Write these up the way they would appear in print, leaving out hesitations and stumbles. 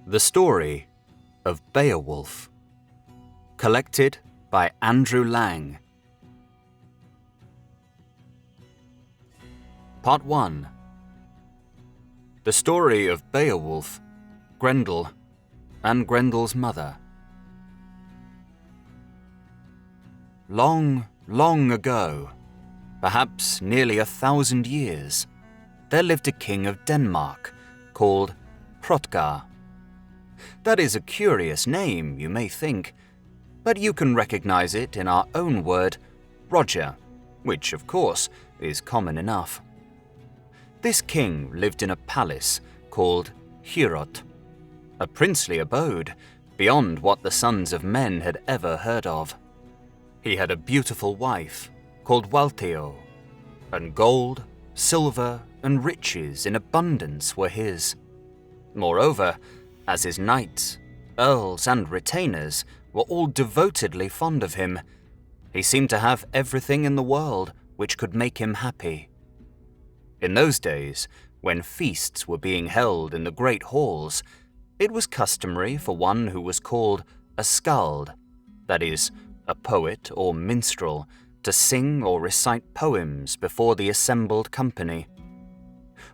The Story of Beowulf, collected by Andrew Lang. Part 1. The Story of Beowulf, Grendel, and Grendel's mother. Long, long ago, perhaps nearly 1,000 years, there lived a king of Denmark called Hrothgar. That is a curious name, you may think, but you can recognize it in our own word, Roger, which, of course, is common enough. This king lived in a palace called Heorot, a princely abode beyond what the sons of men had ever heard of. He had a beautiful wife called Walteo, and gold, silver, and riches in abundance were his. Moreover, as his knights, earls, and retainers were all devotedly fond of him, he seemed to have everything in the world which could make him happy. In those days, when feasts were being held in the great halls, it was customary for one who was called a skald, that is, a poet or minstrel, to sing or recite poems before the assembled company.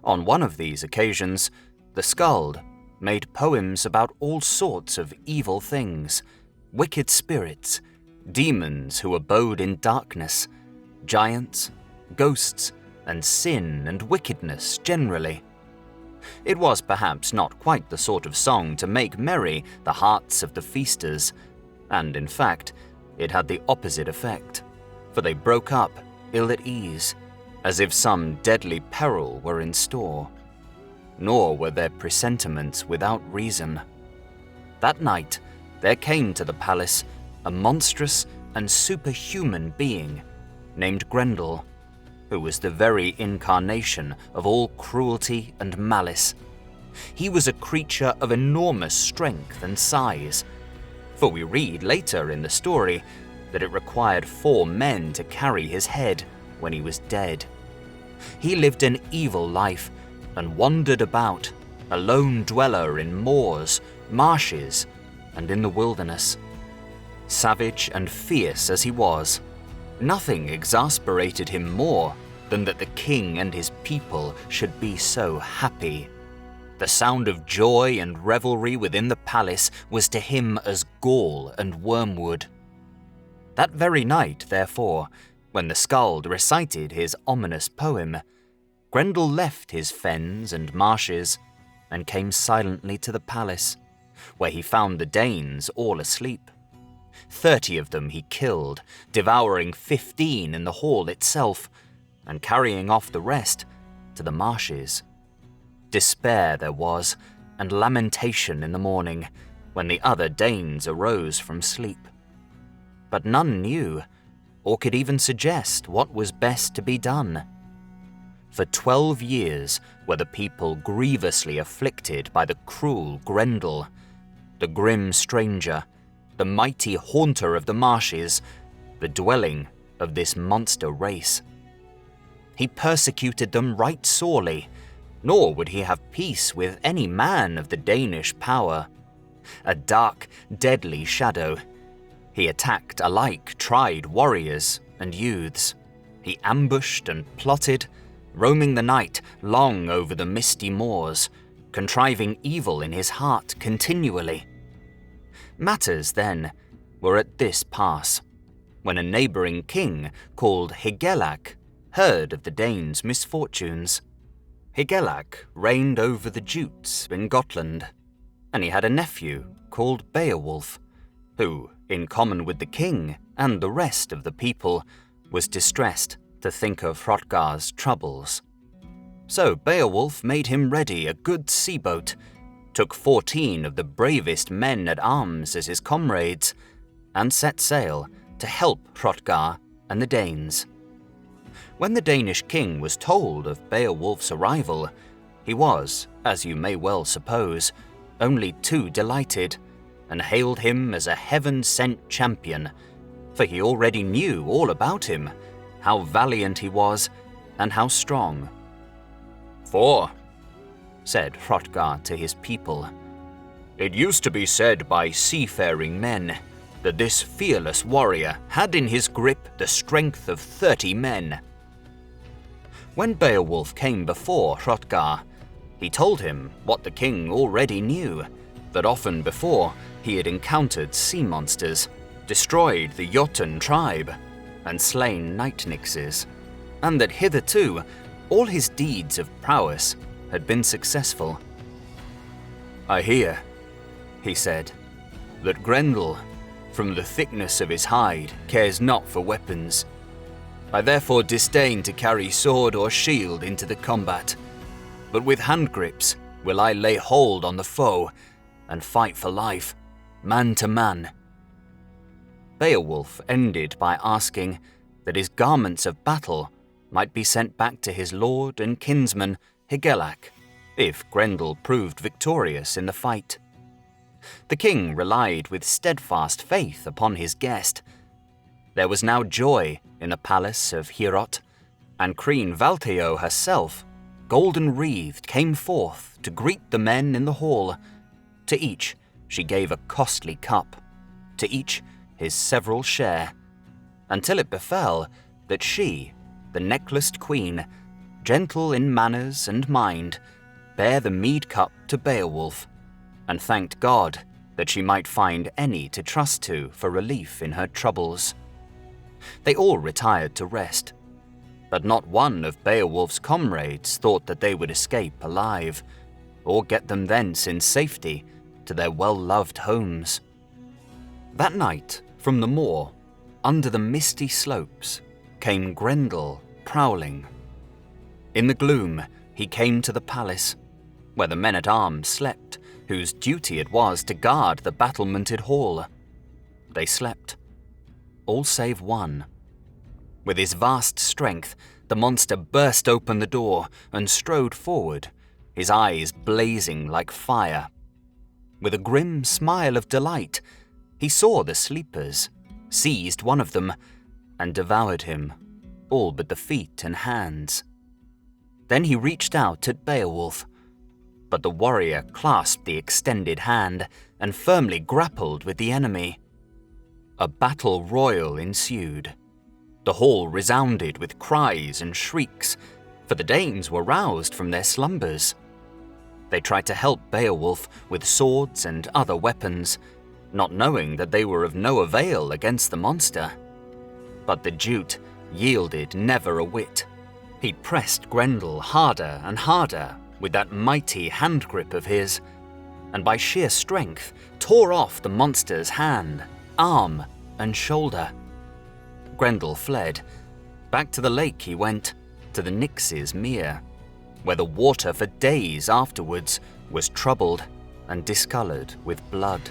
On one of these occasions, the skald made poems about all sorts of evil things, wicked spirits, demons who abode in darkness, giants, ghosts, and sin and wickedness generally. It was perhaps not quite the sort of song to make merry the hearts of the feasters, and in fact, it had the opposite effect, for they broke up ill at ease, as if some deadly peril were in store. Nor were their presentiments without reason. That night, there came to the palace a monstrous and superhuman being named Grendel, who was the very incarnation of all cruelty and malice. He was a creature of enormous strength and size, for we read later in the story that it required 4 men to carry his head when he was dead. He lived an evil life and wandered about, a lone dweller in moors, marshes, and in the wilderness. Savage and fierce as he was, nothing exasperated him more than that the king and his people should be so happy. The sound of joy and revelry within the palace was to him as gall and wormwood. That very night, therefore, when the skald recited his ominous poem, Grendel left his fens and marshes and came silently to the palace, where he found the Danes all asleep. 30 of them he killed, devouring 15 in the hall itself, and carrying off the rest to the marshes. Despair there was, and lamentation in the morning, when the other Danes arose from sleep. But none knew, or could even suggest what was best to be done. For 12 years were the people grievously afflicted by the cruel Grendel, the grim stranger, the mighty haunter of the marshes, the dwelling of this monster race. He persecuted them right sorely, nor would he have peace with any man of the Danish power. A dark, deadly shadow, he attacked alike tried warriors and youths. He ambushed and plotted, roaming the night long over the misty moors, contriving evil in his heart continually. Matters, then, were at this pass, when a neighboring king called Hygelac heard of the Danes' misfortunes. Hygelac reigned over the Geats in Geatland, and he had a nephew called Beowulf, who, in common with the king and the rest of the people, was distressed to think of Hrothgar's troubles. So Beowulf made him ready a good sea-boat, took 14 of the bravest men at arms as his comrades, and set sail to help Hrothgar and the Danes. When the Danish king was told of Beowulf's arrival, he was, as you may well suppose, only too delighted, and hailed him as a heaven-sent champion, for he already knew all about him, how valiant he was, and how strong. "For," said Hrothgar to his people, It used to be said by seafaring men that this fearless warrior had in his grip the strength of 30 men. When Beowulf came before Hrothgar, he told him what the king already knew, that often before he had encountered sea monsters, destroyed the Jotun tribe, and slain night nixes, and that hitherto all his deeds of prowess had been successful. "I hear," he said, "that Grendel, from the thickness of his hide, cares not for weapons. I therefore disdain to carry sword or shield into the combat, but with hand grips will I lay hold on the foe and fight for life, man to man." Beowulf ended by asking that his garments of battle might be sent back to his lord and kinsman Hygelac, if Grendel proved victorious in the fight. The king relied with steadfast faith upon his guest. There was now joy in the palace of Heorot, and Queen Valteo herself, golden-wreathed, came forth to greet the men in the hall. To each she gave a costly cup, to each his several share, until it befell that she, the necklaced queen, gentle in manners and mind, bare the mead cup to Beowulf, and thanked God that she might find any to trust to for relief in her troubles. They all retired to rest, but not one of Beowulf's comrades thought that they would escape alive, or get them thence in safety to their well-loved homes. That night, from the moor, under the misty slopes, came Grendel prowling. In the gloom, he came to the palace, where the men-at-arms slept, whose duty it was to guard the battlemented hall. They slept, all save one. With his vast strength, the monster burst open the door and strode forward, his eyes blazing like fire. With a grim smile of delight, he saw the sleepers, seized one of them, and devoured him, all but the feet and hands. Then he reached out at Beowulf, but the warrior clasped the extended hand and firmly grappled with the enemy. A battle royal ensued. The hall resounded with cries and shrieks, for the Danes were roused from their slumbers. They tried to help Beowulf with swords and other weapons, not knowing that they were of no avail against the monster. But the Jute yielded never a whit. He pressed Grendel harder and harder with that mighty hand grip of his, and by sheer strength tore off the monster's hand, arm, and shoulder. Grendel fled. Back to the lake he went, to the Nix's mere, where the water for days afterwards was troubled and discoloured with blood.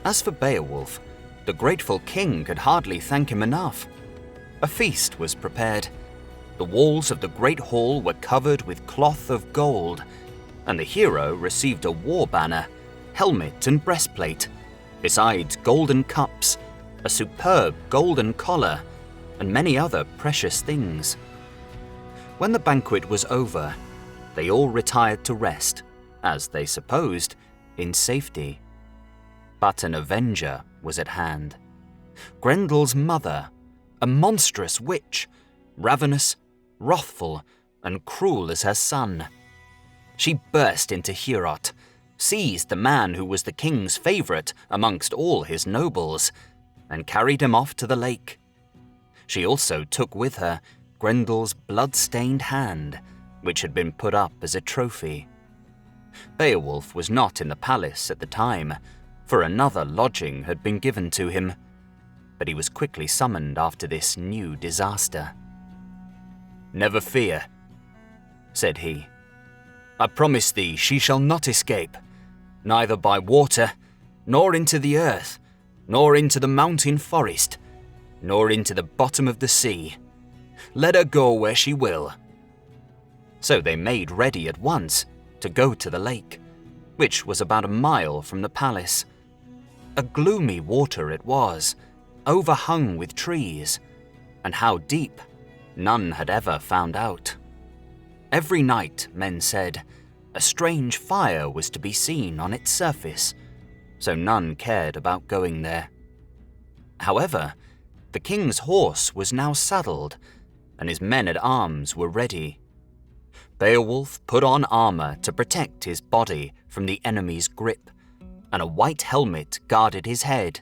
As for Beowulf, the grateful king could hardly thank him enough. A feast was prepared. The walls of the great hall were covered with cloth of gold, and the hero received a war banner, helmet and breastplate, besides golden cups, a superb golden collar, and many other precious things. When the banquet was over, they all retired to rest, as they supposed, in safety. But an avenger was at hand. Grendel's mother, a monstrous witch, ravenous, wrathful, and cruel as her son. She burst into Heorot, seized the man who was the king's favourite amongst all his nobles, and carried him off to the lake. She also took with her Grendel's blood-stained hand, which had been put up as a trophy. Beowulf was not in the palace at the time, for another lodging had been given to him, but he was quickly summoned after this new disaster. "Never fear," said he. "I promise thee she shall not escape, neither by water, nor into the earth, nor into the mountain forest, nor into the bottom of the sea. Let her go where she will." So they made ready at once to go to the lake, which was about a mile from the palace. A gloomy water it was, overhung with trees, and how deep, none had ever found out. Every night, men said, a strange fire was to be seen on its surface, so none cared about going there. However, the king's horse was now saddled, and his men-at-arms were ready. Beowulf put on armor to protect his body from the enemy's grip, and a white helmet guarded his head.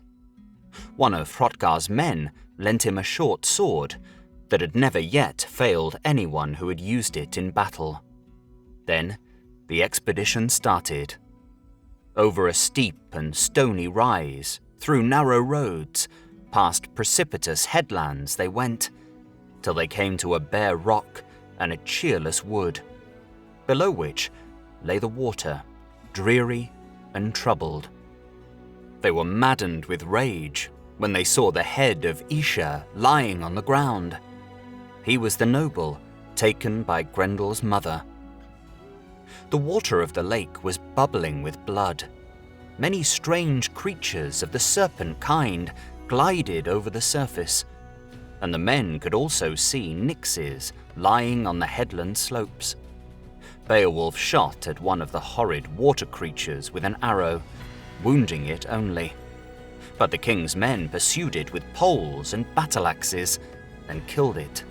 One of Hrothgar's men lent him a short sword that had never yet failed anyone who had used it in battle. Then, the expedition started. Over a steep and stony rise, through narrow roads, past precipitous headlands they went, till they came to a bare rock and a cheerless wood, below which lay the water, dreary and troubled. They were maddened with rage when they saw the head of Isha lying on the ground. He was the noble taken by Grendel's mother. The water of the lake was bubbling with blood. Many strange creatures of the serpent kind glided over the surface, and the men could also see nixies lying on the headland slopes. Beowulf shot at one of the horrid water creatures with an arrow, wounding it only. But the king's men pursued it with poles and battle-axes and killed it.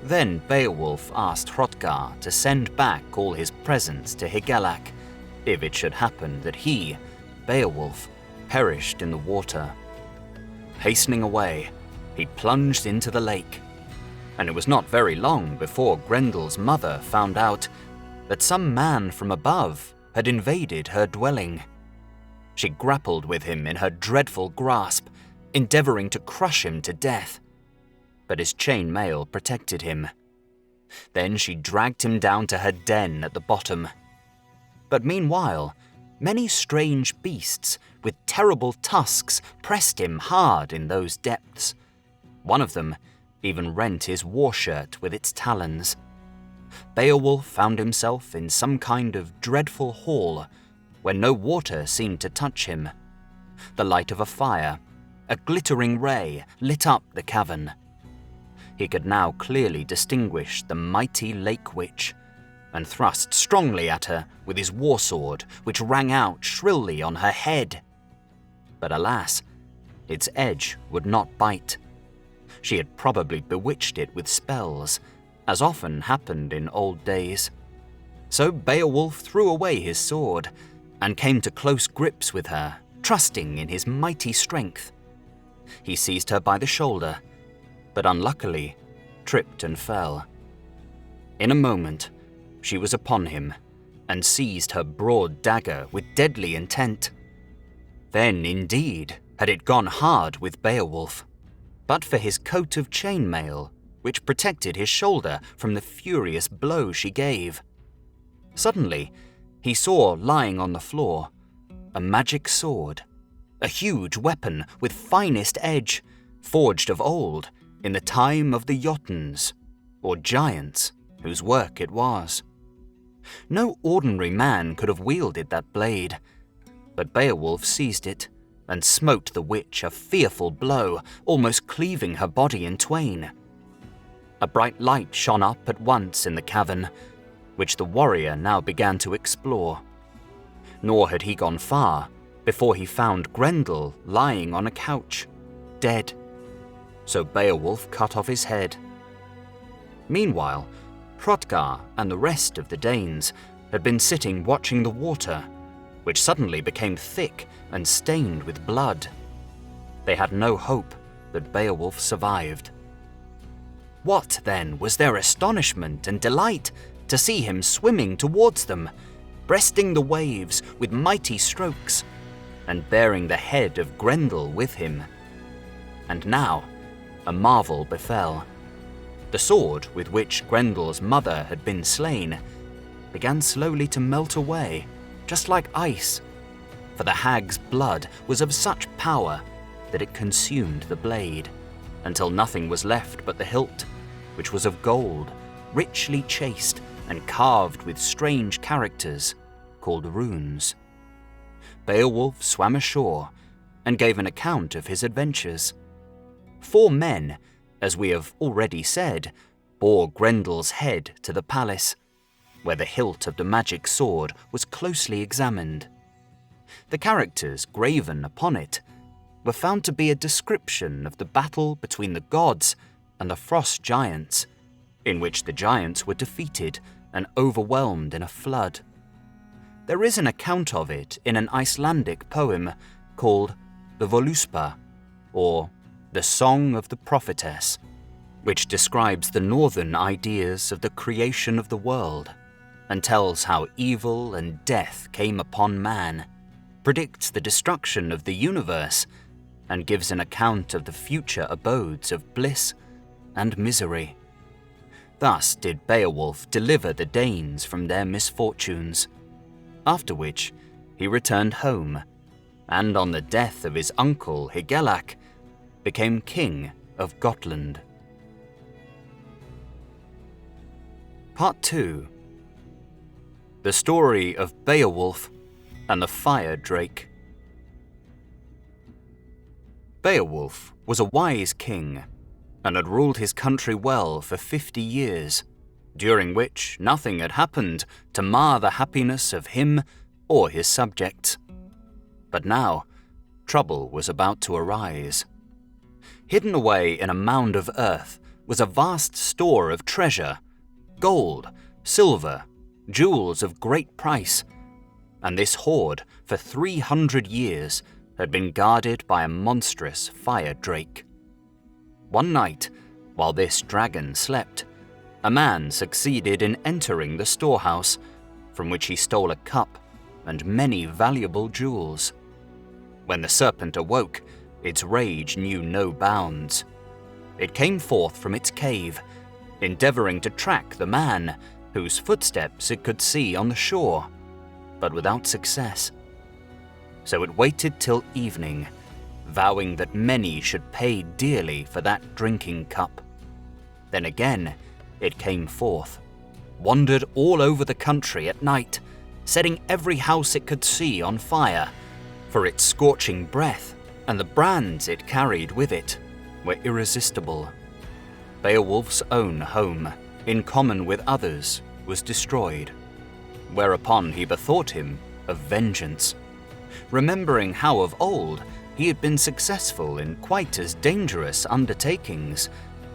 Then Beowulf asked Hrothgar to send back all his presents to Hygelac, if it should happen that he, Beowulf, perished in the water. Hastening away, he plunged into the lake, and it was not very long before Grendel's mother found out that some man from above had invaded her dwelling. She grappled with him in her dreadful grasp, endeavoring to crush him to death, but his chainmail protected him. Then she dragged him down to her den at the bottom. But meanwhile, many strange beasts with terrible tusks pressed him hard in those depths. One of them even rent his war shirt with its talons. Beowulf found himself in some kind of dreadful hall where no water seemed to touch him. The light of a fire, a glittering ray, lit up the cavern. He could now clearly distinguish the mighty lake witch, and thrust strongly at her with his war sword, which rang out shrilly on her head. But alas, its edge would not bite. She had probably bewitched it with spells, as often happened in old days. So Beowulf threw away his sword and came to close grips with her, trusting in his mighty strength. He seized her by the shoulder, but unluckily tripped and fell. In a moment, she was upon him and seized her broad dagger with deadly intent. Then, indeed, had it gone hard with Beowulf, but for his coat of chainmail, which protected his shoulder from the furious blow she gave. Suddenly, he saw lying on the floor a magic sword, a huge weapon with finest edge, forged of old in the time of the Jotuns, or giants, whose work it was. No ordinary man could have wielded that blade, but Beowulf seized it and smote the witch a fearful blow, almost cleaving her body in twain. A bright light shone up at once in the cavern, which the warrior now began to explore. Nor had he gone far before he found Grendel lying on a couch, dead. So Beowulf cut off his head. Meanwhile, Hrothgar and the rest of the Danes had been sitting watching the water, which suddenly became thick and stained with blood. They had no hope that Beowulf survived. What, then, was their astonishment and delight to see him swimming towards them, breasting the waves with mighty strokes, and bearing the head of Grendel with him. And now, a marvel befell. The sword with which Grendel's mother had been slain began slowly to melt away, just like ice, for the hag's blood was of such power that it consumed the blade, until nothing was left but the hilt, which was of gold, richly chased and carved with strange characters called runes. Beowulf swam ashore and gave an account of his adventures. 4 men, as we have already said, bore Grendel's head to the palace. where the hilt of the magic sword was closely examined. The characters graven upon it were found to be a description of the battle between the gods and the frost giants, in which the giants were defeated and overwhelmed in a flood. There is an account of it in an Icelandic poem called the Voluspa, or the Song of the Prophetess, which describes the northern ideas of the creation of the world and tells how evil and death came upon man, predicts the destruction of the universe, and gives an account of the future abodes of bliss and misery. Thus did Beowulf deliver the Danes from their misfortunes, after which he returned home, and on the death of his uncle Hygelac, became king of Geatland. Part 2. The Story of Beowulf and the Fire Drake. Beowulf was a wise king and had ruled his country well for 50 years, during which nothing had happened to mar the happiness of him or his subjects. But now, trouble was about to arise. Hidden away in a mound of earth was a vast store of treasure, gold, silver, jewels of great price, and this hoard for 300 years had been guarded by a monstrous fire drake. One night, while this dragon slept, a man succeeded in entering the storehouse, from which he stole a cup and many valuable jewels. When the serpent awoke, its rage knew no bounds. It came forth from its cave, endeavoring to track the man, whose footsteps it could see on the shore, but without success. So it waited till evening, vowing that many should pay dearly for that drinking cup. Then again it came forth, wandered all over the country at night, setting every house it could see on fire, for its scorching breath and the brands it carried with it were irresistible. Beowulf's own home, in common with others, was destroyed, whereupon he bethought him of vengeance, remembering how of old he had been successful in quite as dangerous undertakings,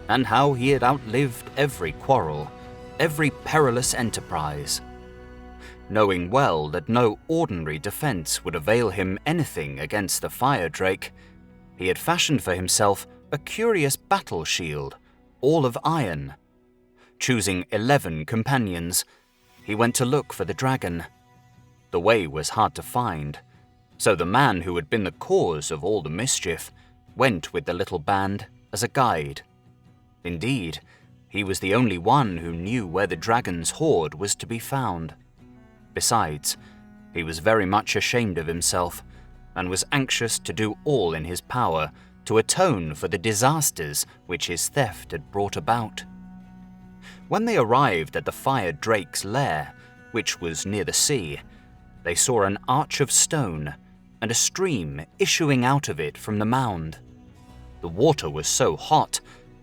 and how he had outlived every quarrel, every perilous enterprise. Knowing well that no ordinary defense would avail him anything against the fire drake, he had fashioned for himself a curious battle shield, all of iron. Choosing 11 companions, he went to look for the dragon. The way was hard to find, so the man who had been the cause of all the mischief went with the little band as a guide. Indeed, he was the only one who knew where the dragon's hoard was to be found. Besides, he was very much ashamed of himself, and was anxious to do all in his power to atone for the disasters which his theft had brought about. When they arrived at the fire drake's lair, which was near the sea, they saw an arch of stone and a stream issuing out of it from the mound. The water was so hot,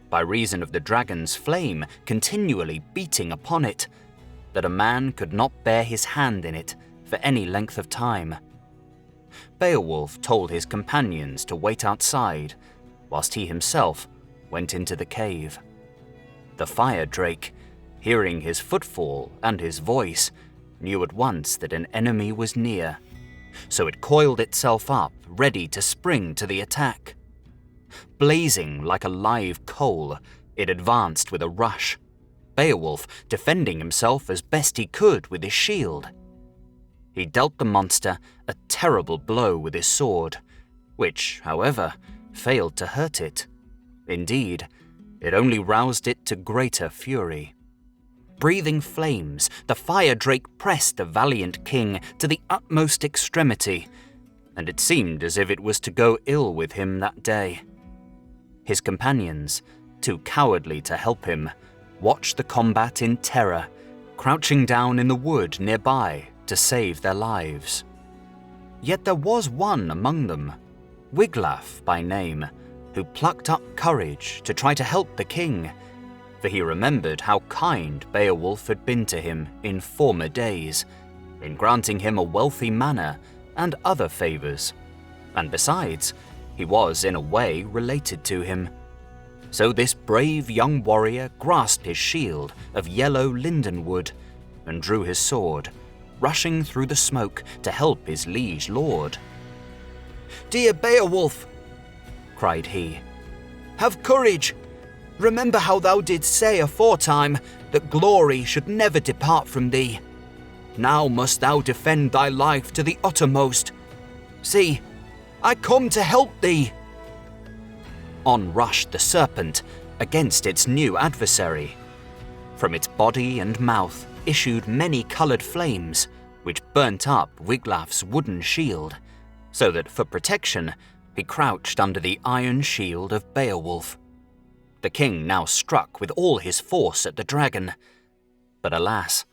by reason of the dragon's flame continually beating upon it, that a man could not bear his hand in it for any length of time. Beowulf told his companions to wait outside, whilst he himself went into the cave. The fire drake, hearing his footfall and his voice, knew at once that an enemy was near, so it coiled itself up, ready to spring to the attack. Blazing like a live coal, it advanced with a rush, Beowulf defending himself as best he could with his shield. He dealt the monster a terrible blow with his sword, which, however, failed to hurt it. Indeed, it only roused it to greater fury. Breathing flames, the fire drake pressed the valiant king to the utmost extremity, and it seemed as if it was to go ill with him that day. His companions, too cowardly to help him, watched the combat in terror, crouching down in the wood nearby to save their lives. Yet there was one among them, Wiglaf by name, who plucked up courage to try to help the king, for he remembered how kind Beowulf had been to him in former days, in granting him a wealthy manor and other favours, and besides, he was in a way related to him. So this brave young warrior grasped his shield of yellow linden wood and drew his sword, rushing through the smoke to help his liege lord. "Dear Beowulf," cried he, "have courage! Remember how thou didst say aforetime that glory should never depart from thee. Now must thou defend thy life to the uttermost. See, I come to help thee." On rushed the serpent against its new adversary. From its body and mouth issued many-coloured flames, which burnt up Wiglaf's wooden shield, so that for protection he crouched under the iron shield of Beowulf. The king now struck with all his force at the dragon, but alas,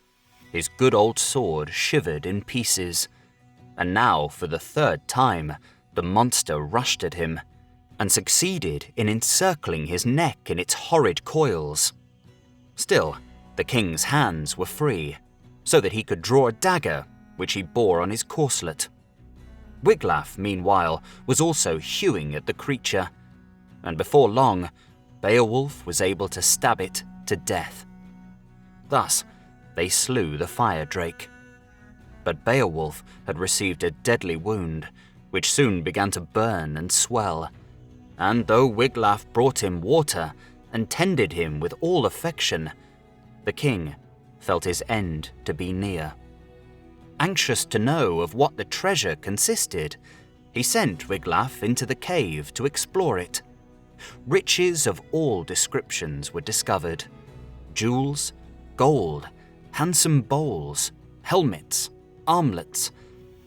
his good old sword shivered in pieces, and now for the third time the monster rushed at him, and succeeded in encircling his neck in its horrid coils. Still, the king's hands were free, so that he could draw a dagger which he bore on his corselet. Wiglaf, meanwhile, was also hewing at the creature, and before long, Beowulf was able to stab it to death. Thus, they slew the fire drake. But Beowulf had received a deadly wound, which soon began to burn and swell, and though Wiglaf brought him water and tended him with all affection, the king felt his end to be near. Anxious to know of what the treasure consisted, he sent Wiglaf into the cave to explore it. Riches of all descriptions were discovered: jewels, gold, handsome bowls, helmets, armlets,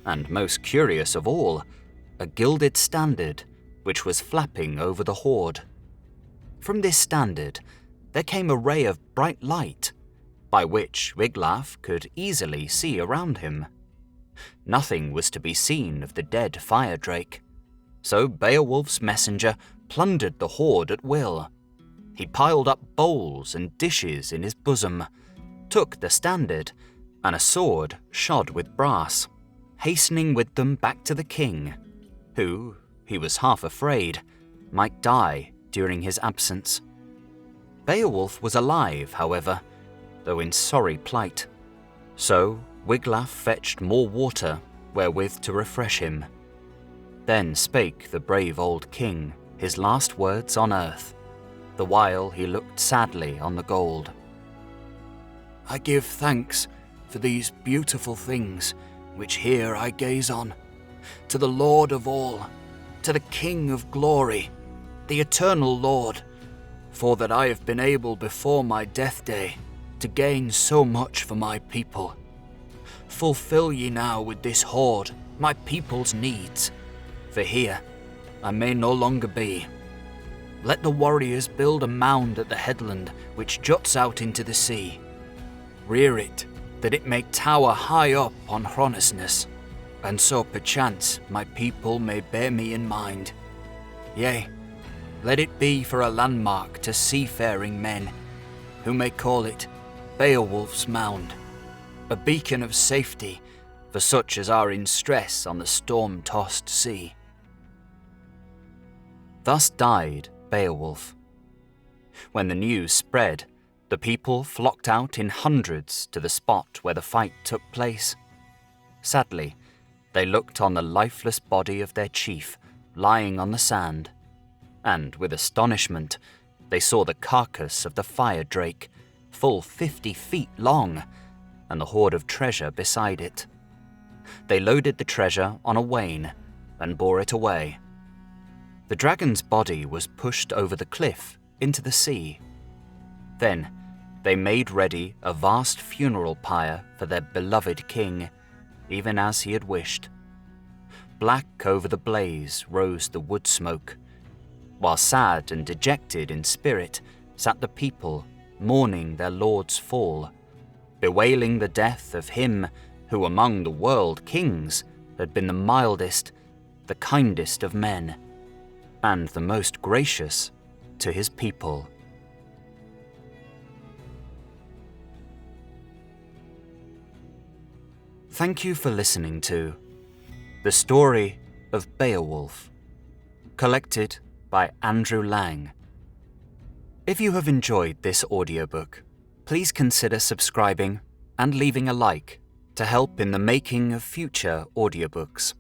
and most curious of all, a gilded standard which was flapping over the hoard. From this standard there came a ray of bright light, by which Wiglaf could easily see around him. Nothing was to be seen of the dead fire drake, so Beowulf's messenger plundered the hoard at will. He piled up bowls and dishes in his bosom, took the standard and a sword shod with brass, hastening with them back to the king, who, he was half afraid, might die during his absence. Beowulf was alive, however, though in sorry plight. So Wiglaf fetched more water wherewith to refresh him. Then spake the brave old king his last words on earth, the while he looked sadly on the gold. "I give thanks for these beautiful things which here I gaze on, to the Lord of all, to the King of glory, the eternal Lord, for that I have been able before my death day to gain so much for my people. Fulfill ye now with this hoard my people's needs, for here I may no longer be. Let the warriors build a mound at the headland which juts out into the sea. Rear it, that it may tower high up on Hronesness, and so perchance my people may bear me in mind. Yea, let it be for a landmark to seafaring men, who may call it Beowulf's Mound, a beacon of safety for such as are in stress on the storm-tossed sea." Thus died Beowulf. When the news spread, the people flocked out in hundreds to the spot where the fight took place. Sadly, they looked on the lifeless body of their chief lying on the sand, and with astonishment they saw the carcass of the fire drake, full 50 feet long, and the hoard of treasure beside it. They loaded the treasure on a wain and bore it away. The dragon's body was pushed over the cliff into the sea. Then they made ready a vast funeral pyre for their beloved king, even as he had wished. Black over the blaze rose the wood smoke, while sad and dejected in spirit sat the people mourning their lord's fall, bewailing the death of him who among the world kings had been the mildest, the kindest of men, and the most gracious to his people. Thank you for listening to The Story of Beowulf, collected by Andrew Lang. If you have enjoyed this audiobook, please consider subscribing and leaving a like to help in the making of future audiobooks.